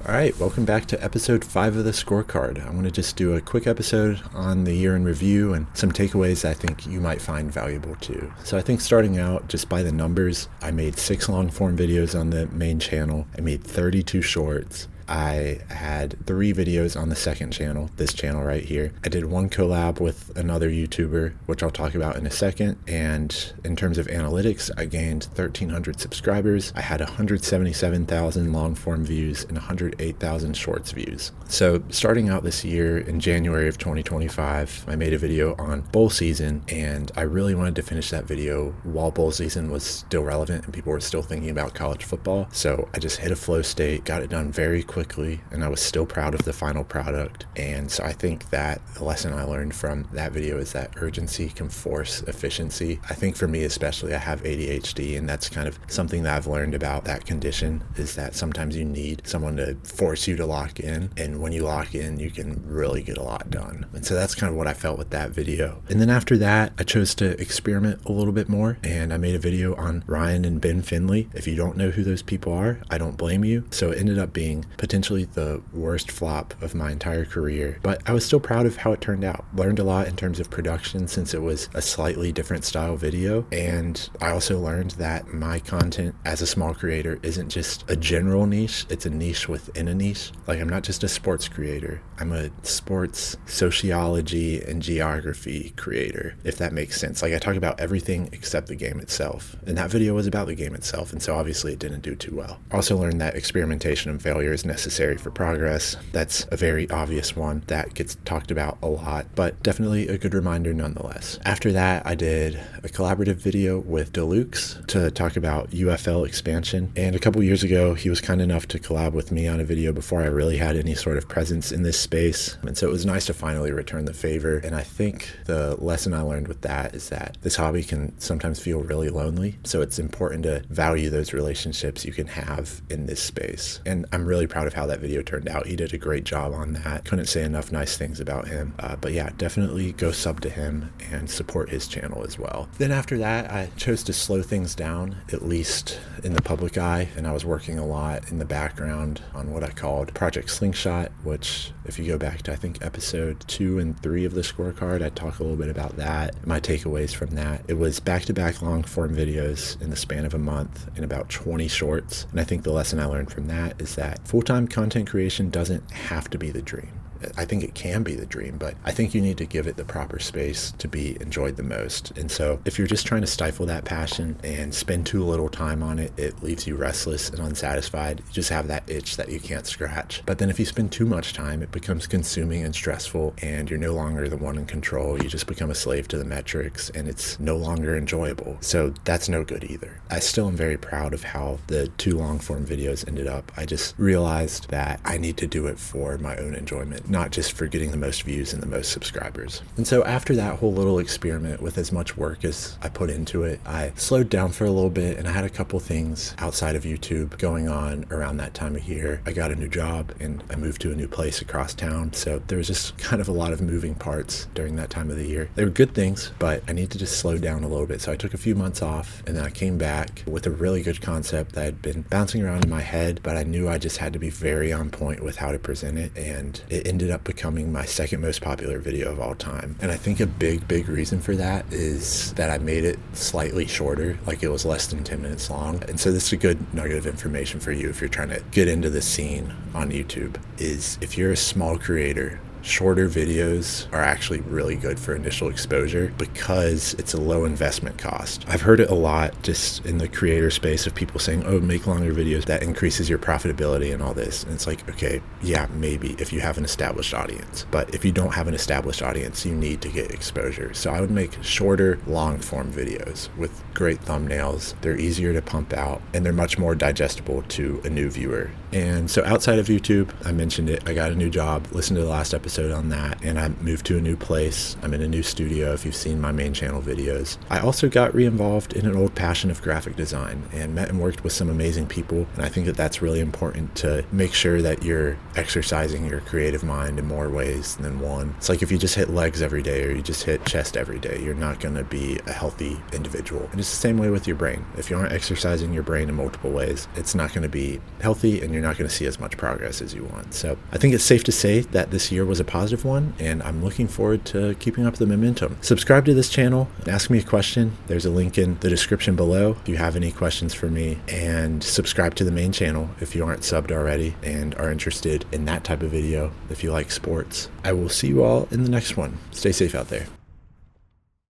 All right, welcome back to episode 5 of the Scorecard. I want to just do a quick episode on the year in review and some takeaways I think you might find valuable too. So I think starting out just by the numbers, I made 6 long form videos on the main channel. I made 32 shorts. I had 3 videos on the second channel, this channel right here. I did 1 collab with another YouTuber, which I'll talk about in a second. And in terms of analytics, I gained 1,300 subscribers. I had 177,000 long form views and 108,000 shorts views. So starting out this year in January of 2025, I made a video on bowl season, and I really wanted to finish that video while bowl season was still relevant and people were still thinking about college football. So I just hit a flow state, got it done very quickly, and I was still proud of the final product. And so I think that the lesson I learned from that video is that urgency can force efficiency. I think for me especially, I have ADHD, and that's kind of something that I've learned about that condition, is that sometimes you need someone to force you to lock in, and when you lock in you can really get a lot done. And so that's kind of what I felt with that video. And then after that, I chose to experiment a little bit more, and I made a video on Ryan and Ben Finley. If you don't know who those people are, I don't blame you. So it ended up being potentially the worst flop of my entire career, but I was still proud of how it turned out. Learned a lot in terms of production since it was a slightly different style video, and I also learned that my content as a small creator isn't just a general niche, it's a niche within a niche. Like, I'm not just a sports creator, I'm a sports sociology and geography creator, if that makes sense. Like, I talk about everything except the game itself, and that video was about the game itself, and so obviously it didn't do too well. Also learned that experimentation and failure is necessary for progress. That's a very obvious one that gets talked about a lot, but definitely a good reminder nonetheless. After that, I did a collaborative video with Deluxe to talk about UFL expansion, and a couple years ago he was kind enough to collab with me on a video before I really had any sort of presence in this space, and so it was nice to finally return the favor. And I think the lesson I learned with that is that this hobby can sometimes feel really lonely, so it's important to value those relationships you can have in this space. And I'm really proud of how that video turned out. He did a great job on that. Couldn't say enough nice things about him. But yeah, definitely go sub to him and support his channel as well. Then after that, I chose to slow things down, at least in the public eye, and I was working a lot in the background on what I called Project Slingshot, which if you go back to I think episode 2 and 3 of the Scorecard, I talk a little bit about that, my takeaways from that. It was back-to-back long form videos in the span of a month and about 20 shorts, and I think the lesson I learned from that is that full-time content creation doesn't have to be the dream. I think it can be the dream, but I think you need to give it the proper space to be enjoyed the most. And so if you're just trying to stifle that passion and spend too little time on it, it leaves you restless and unsatisfied. You just have that itch that you can't scratch. But then if you spend too much time, it becomes consuming and stressful, and you're no longer the one in control. You just become a slave to the metrics, and it's no longer enjoyable. So that's no good either. I still am very proud of how the 2 long form videos ended up. I just realized that I need to do it for my own enjoyment, not just for getting the most views and the most subscribers. And so after that whole little experiment with as much work as I put into it, I slowed down for a little bit, and I had a couple things outside of YouTube going on around that time of year. I got a new job and I moved to a new place across town, so there was just kind of a lot of moving parts during that time of the year. They were good things, but I need to just slow down a little bit. So I took a few months off, and then I came back with a really good concept that had been bouncing around in my head, but I knew I just had to be very on point with how to present it, and it ended up becoming my second most popular video of all time. And I think a big reason for that is that I made it slightly shorter, like it was less than 10 minutes long. And so this is a good nugget of information for you if you're trying to get into the scene on YouTube, is if you're a small creator, shorter videos are actually really good for initial exposure because it's a low investment cost. I've heard it a lot just in the creator space of people saying, oh, make longer videos, that increases your profitability and all this. And it's like, okay, yeah, maybe if you have an established audience, but if you don't have an established audience, you need to get exposure. So I would make shorter, long form videos with great thumbnails. They're easier to pump out, and they're much more digestible to a new viewer. And so outside of YouTube, I mentioned it, I got a new job. Listen to the last episode on that, and I moved to a new place. I'm in a new studio if you've seen my main channel videos. I also got re-involved in an old passion of graphic design and met and worked with some amazing people, and I think that that's really important to make sure that you're exercising your creative mind in more ways than one. It's like if you just hit legs every day or you just hit chest every day, you're not going to be a healthy individual. And it's the same way with your brain. If you aren't exercising your brain in multiple ways, it's not going to be healthy, and you're not going to see as much progress as you want. So I think it's safe to say that this year was a positive one, and I'm looking forward to keeping up the momentum. Subscribe to this channel and ask me a question. There's a link in the description below if you have any questions for me, and subscribe to the main channel if you aren't subbed already and are interested in that type of video if you like sports. I will see you all in the next one. Stay safe out there.